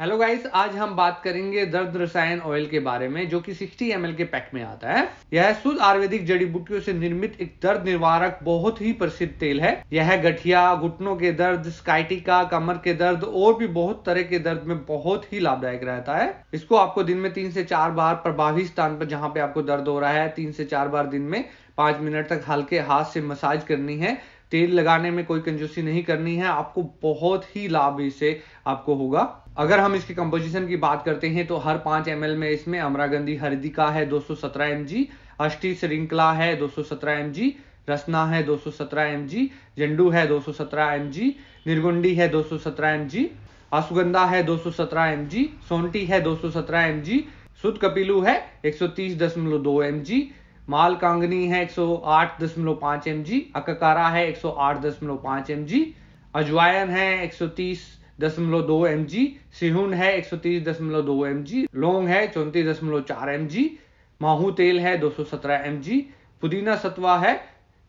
Hello guys, आज हम बात करेंगे दर्द रसायन ऑयल के बारे में जो कि 60 ml के पैक में आता है। यह शुद्ध आयुर्वेदिक जड़ी बूटियों से निर्मित एक दर्द निवारक बहुत ही प्रसिद्ध तेल है। यह गठिया, घुटनों के दर्द, स्काइटिका, कमर के दर्द और भी बहुत तरह के दर्द में बहुत ही लाभदायक रहता है। इसको आपको दिन में 3 से 4 बार प्रभावी स्थान पर जहां पे आपको दर्द हो रहा है 3 से 4 बार दिन में 5 मिनट तक हल्के हाथ से मसाज करनी है। तेल लगाने में कोई कंजूसी नहीं करनी है, आपको बहुत ही लाभ इससे आपको होगा। अगर हम इसकी कंपोजिशन की बात करते हैं तो हर 5 ml में इसमें अमरागंधी हरिदिका है 217 mg, अष्टी श्रृंखला है 217 mg, रसना है 217 mg, जंडू है 217 mg, निर्गुंडी है 217 mg, अश्वगंधा है 217 mg, सोंटी है 217 mg, शुद्ध कपिलू है 130.2 mg, माल कांगनी है 108.5 mg, अककारा है 108.5 mg, अजवायन है 130.2 mg, सिहुन है 130.2 mg, लौंग है 34.4 mg, माहू तेल है 217 mg, पुदीना सत्वा है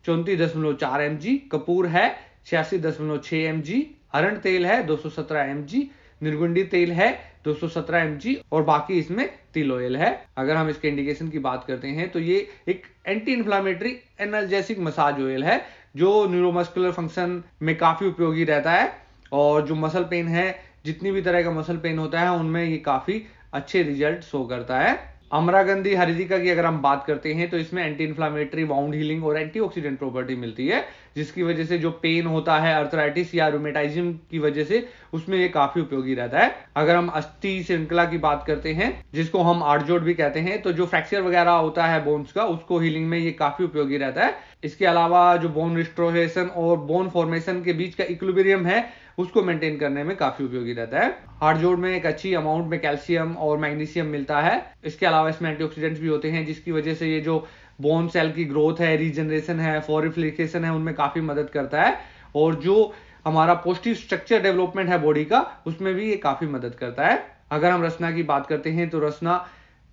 34.4 mg, कपूर है 86.6 mg, अरण तेल है 217 mg, निर्गुंडी तेल है 217 mg और बाकी इसमें तिल ऑयल है। अगर हम इसके इंडिकेशन की बात करते हैं तो ये एक anti inflammatory analgesic massage oil है जो न्यूरोमस्कुलर फंक्शन में काफी उपयोगी रहता है और जो मसल पेन है, जितनी भी तरह का मसल पेन होता है उनमें ये काफी अच्छे रिजल्ट शो करता है। अमरागंधी हरिदिका की अगर हम बात करते हैं तो इसमें एंटी इन्फ्लामेटरी, वाउंड हीलिंग और एंटीऑक्सीडेंट प्रॉपर्टी मिलती है, जिसकी वजह से जो पेन होता है अर्थराइटिस या रूमेटाइज्म की वजह से उसमें ये काफी उपयोगी रहता है। अगर हम अस्थि श्रृंखला की बात करते हैं जिसको हम आर्टजोड़ भी कहते हैं, तो जो फ्रैक्चर वगैरह होता है बोन्स का, उसको हीलिंग में ये काफी उपयोगी रहता है। इसके अलावा जो बोन रिस्टोरेशन और बोन फॉर्मेशन के बीच का इक्विलिब्रियम है उसको मेंटेन करने में काफी उपयोगी रहता है। हार्टजोड़ में एक अच्छी अमाउंट में कैल्शियम और मैग्नीशियम मिलता है। इसके अलावा इसमें एंटीऑक्सीडेंट्स भी होते हैं जिसकी वजह से ये जो बोन सेल की ग्रोथ है, रीजनरेशन है, फॉरिफिकेशन है, उनमें काफी मदद करता है और जो हमारा पॉजिटिव स्ट्रक्चर डेवलपमेंट है बॉडी का, उसमें भी ये काफी मदद करता है। अगर हम रसना की बात करते हैं तो रसना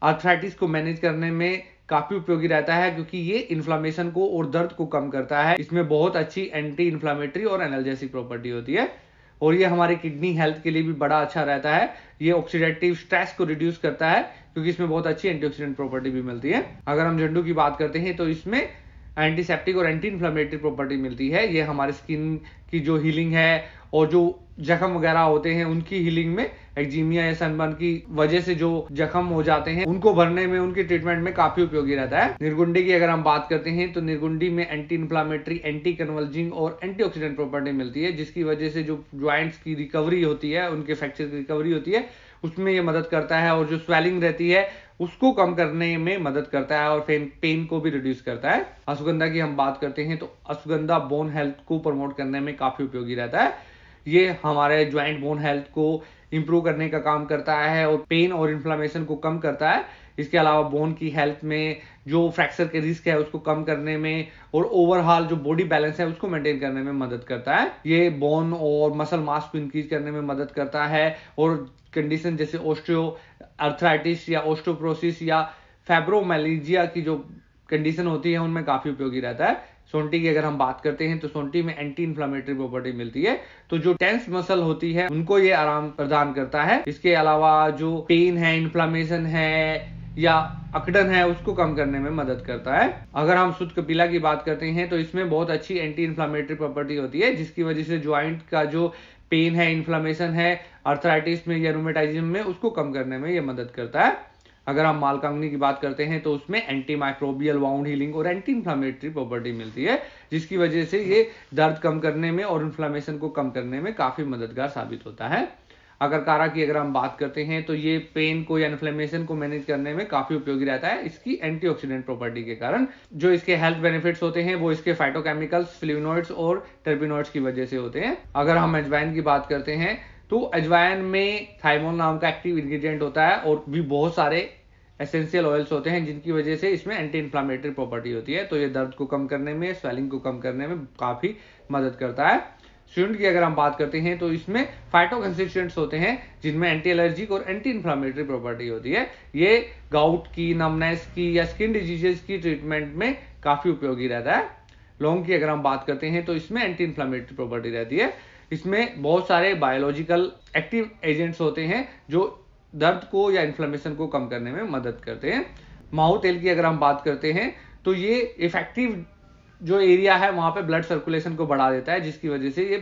आर्थराइटिस को मैनेज करने में काफी उपयोगी रहता है क्योंकि ये इन्फ्लामेशन को और दर्द को कम करता है। इसमें बहुत अच्छी एंटी इन्फ्लामेटरी और एनाल्जेसिक प्रॉपर्टी होती है और ये हमारे किडनी हेल्थ के लिए भी बड़ा अच्छा रहता है। ये ऑक्सीडेटिव स्ट्रेस को रिड्यूस करता है क्योंकि इसमें बहुत अच्छी एंटीऑक्सीडेंट प्रॉपर्टी भी मिलती है। अगर हम झंडू की बात करते हैं तो इसमें एंटीसेप्टिक और एंटी इन्फ्लेमेटरी प्रॉपर्टी मिलती है। ये हमारे स्किन की जो हीलिंग है और जो जख्म वगैरह होते हैं उनकी हीलिंग में, एक्जीमिया या सनबर्न की वजह से जो जख्म हो जाते हैं उनको भरने में, उनके ट्रीटमेंट में काफी उपयोगी रहता है। निर्गुंडी की अगर हम बात करते हैं तो निर्गुंडी में एंटी इन्फ्लामेटरी, एंटी कन्वर्जिंग और एंटीऑक्सीडेंट प्रॉपर्टी मिलती है, जिसकी वजह से जो ज्वाइंट्स की रिकवरी होती है, उनके फ्रैक्चर की रिकवरी होती है, उसमें ये मदद करता है और जो स्वेलिंग रहती है उसको कम करने में मदद करता है और पेन को भी रिड्यूस करता है। अश्वगंधा की हम बात करते हैं तो अश्वगंधा बोन हेल्थ को प्रमोट करने में काफी उपयोगी रहता है। ये हमारे ज्वाइंट बोन हेल्थ को इंप्रूव करने का काम करता है और पेन और इन्फ्लामेशन को कम करता है। इसके अलावा बोन की हेल्थ में जो फ्रैक्चर के रिस्क है उसको कम करने में और ओवरऑल जो बॉडी बैलेंस है उसको मेंटेन करने में मदद करता है। ये बोन और मसल मास को इंक्रीज करने में मदद करता है और कंडीशन जैसे ऑस्टियो अर्थराइटिस या ऑस्टियोपोरोसिस या फाइब्रोमाइल्जिया की जो कंडीशन होती है उनमें काफी उपयोगी रहता है। सोंटी की अगर हम बात करते हैं तो सोंटी में एंटी इन्फ्लामेटरी प्रॉपर्टी मिलती है, तो जो टेंस मसल होती है उनको ये आराम प्रदान करता है। इसके अलावा जो पेन है, इन्फ्लामेशन है या अकड़न है उसको कम करने में मदद करता है। अगर हम शुद्ध कपिला की बात करते हैं तो इसमें बहुत अच्छी एंटी इन्फ्लामेटरी प्रॉपर्टी होती है, जिसकी वजह से ज्वाइंट का जो पेन है, इन्फ्लामेशन है अर्थराइटिस में या रूमेटाइज्म में, उसको कम करने में यह मदद करता है। अगर हम मालकांगनी की बात करते हैं तो उसमें एंटी माइक्रोबियल, वाउंड हीलिंग और एंटी इन्फ्लामेटरी प्रॉपर्टी मिलती है, जिसकी वजह से ये दर्द कम करने में और इन्फ्लामेशन को कम करने में काफी मददगार साबित होता है। अगर कारा की अगर हम बात करते हैं तो ये पेन को या इन्फ्लेमेशन को मैनेज करने में काफी उपयोगी रहता है इसकी एंटीऑक्सीडेंट प्रॉपर्टी के कारण। जो इसके हेल्थ बेनिफिट्स होते हैं वो इसके फाइटोकेमिकल्स, फ्लेवोनॉइड्स और टर्पेनॉइड्स की वजह से होते हैं। अगर हम अजवाइन की बात करते हैं तो अजवाइन में थाइमोल नाम का एक्टिव इंग्रेडिएंट होता है और भी बहुत सारे एसेंशियल ऑयल्स होते हैं जिनकी वजह से इसमें एंटी इन्फ्लामेटरी प्रॉपर्टी होती है, तो ये दर्द को कम करने में, स्वेलिंग को कम करने में काफी मदद करता है। शुंठ की अगर हम बात करते हैं तो इसमें फाइटोकंस्टिट्यूएंट्स होते हैं जिनमें एंटी एलर्जिक और एंटी इन्फ्लामेटरी प्रॉपर्टी होती है। ये गाउट की, नमनेस की या स्किन डिजीजेस की ट्रीटमेंट में काफी उपयोगी रहता है। लौंग की अगर हम बात करते हैं तो इसमें एंटी इन्फ्लामेटरी प्रॉपर्टी रहती है, इसमें बहुत सारे बायोलॉजिकल एक्टिव एजेंट्स होते हैं जो दर्द को या इन्फ्लेमेशन को कम करने में मदद करते हैं। माहू तेल की अगर हम बात करते हैं तो ये इफेक्टिव जो एरिया है वहां पे ब्लड सर्कुलेशन को बढ़ा देता है, जिसकी वजह से ये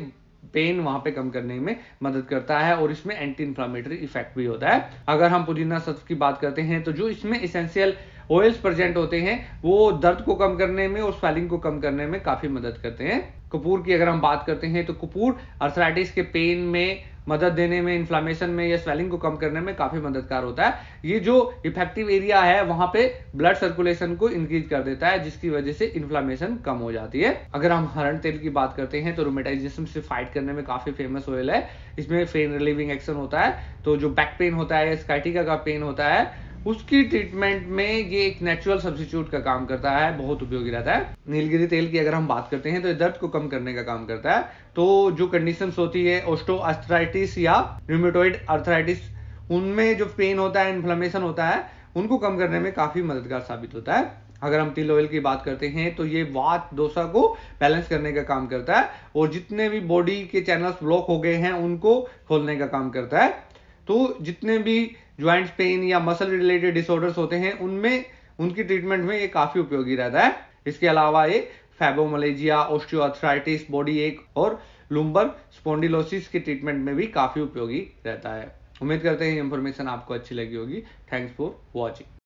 पेन वहां पे कम करने में मदद करता है और इसमें एंटी इन्फ्लामेटरी इफेक्ट भी होता है। अगर हम पुदीना सत्व की बात करते हैं तो जो इसमें इसेंशियल ऑयल्स प्रेजेंट होते हैं वो दर्द को कम करने में और स्वेलिंग को कम करने में काफी मदद करते हैं। कपूर की अगर हम बात करते हैं तो कपूर अर्थराइटिस के पेन में मदद देने में, इन्फ्लामेशन में या स्वेलिंग को कम करने में काफी मददगार होता है। ये जो इफेक्टिव एरिया है वहां पे ब्लड सर्कुलेशन को इंक्रीज कर देता है, जिसकी वजह से इन्फ्लामेशन कम हो जाती है। अगर हम हरण तेल की बात करते हैं तो रोमेटाइजेशन से फाइट करने में काफी फेमस ऑयल है। इसमें पेन रिलीविंग एक्शन होता है, तो जो बैक पेन होता है या स्काइटिका का पेन होता है उसकी ट्रीटमेंट में ये एक नेचुरल सब्स्टिट्यूट का काम करता है, बहुत उपयोगी रहता है। नीलगिरी तेल की अगर हम बात करते हैं तो ये दर्द को कम करने का काम करता है। तो जो कंडीशंस होती है ऑस्टियोआर्थराइटिस या रूमेटॉइड अर्थराइटिस, उनमें जो पेन होता है, इन्फ्लेमेशन होता है, उनको कम करने में काफी मददगार साबित होता है। अगर हम तिल ऑयल की बात करते हैं तो ये वात दोषा को बैलेंस करने का काम करता है और जितने भी बॉडी के चैनल्स ब्लॉक हो गए हैं उनको खोलने का काम करता है। तो जितने भी ज्वाइंट्स पेन या मसल रिलेटेड डिसऑर्डर्स होते हैं उनमें उनकी ट्रीटमेंट में ये काफी उपयोगी रहता है। इसके अलावा ये फाइब्रोमियाल्जिया, ऑस्टियोआर्थराइटिस, बॉडी एक और लुम्बर स्पॉन्डिलोसिस की ट्रीटमेंट में भी काफी उपयोगी रहता है। उम्मीद करते हैं ये इंफॉर्मेशन आपको अच्छी लगी होगी। Thanks for watching.